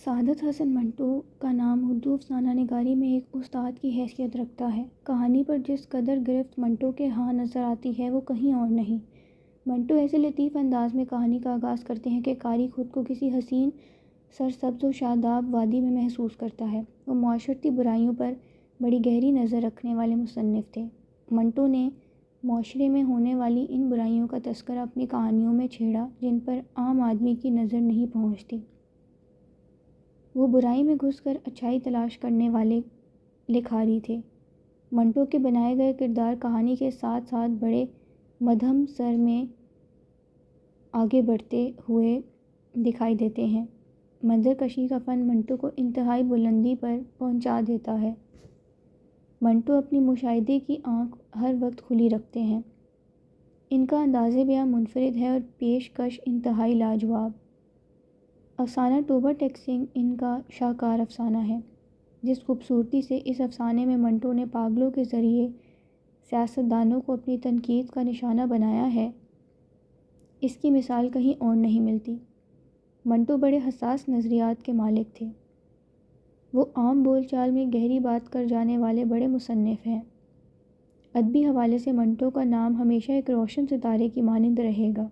سعادت حسن منٹو کا نام اردو افسانہ نگاری میں ایک استاد کی حیثیت رکھتا ہے۔ کہانی پر جس قدر گرفت منٹو کے ہاں نظر آتی ہے وہ کہیں اور نہیں۔ منٹو ایسے لطیف انداز میں کہانی کا آغاز کرتے ہیں کہ قاری خود کو کسی حسین سرسبز و شاداب وادی میں محسوس کرتا ہے۔ وہ معاشرتی برائیوں پر بڑی گہری نظر رکھنے والے مصنف تھے۔ منٹو نے معاشرے میں ہونے والی ان برائیوں کا تذکرہ اپنی کہانیوں میں چھیڑا جن پر عام آدمی کی نظر نہیں پہنچتی۔ وہ برائی میں گھس کر اچھائی تلاش کرنے والے لکھاری تھے۔ منٹو کے بنائے گئے کردار کہانی کے ساتھ ساتھ بڑے مدھم سر میں آگے بڑھتے ہوئے دکھائی دیتے ہیں۔ منظر کشی کا فن منٹو کو انتہائی بلندی پر پہنچا دیتا ہے۔ منٹو اپنی مشاہدے کی آنکھ ہر وقت کھلی رکھتے ہیں۔ ان کا انداز بیاں منفرد ہے اور پیشکش انتہائی لاجواب۔ افسانہ توبہ ٹیک سنگھ ان کا شاہکار افسانہ ہے۔ جس خوبصورتی سے اس افسانے میں منٹو نے پاگلوں کے ذریعے سیاستدانوں کو اپنی تنقید کا نشانہ بنایا ہے، اس کی مثال کہیں اور نہیں ملتی۔ منٹو بڑے حساس نظریات کے مالک تھے۔ وہ عام بول چال میں گہری بات کر جانے والے بڑے مصنف ہیں۔ ادبی حوالے سے منٹو کا نام ہمیشہ ایک روشن ستارے کی مانند رہے گا۔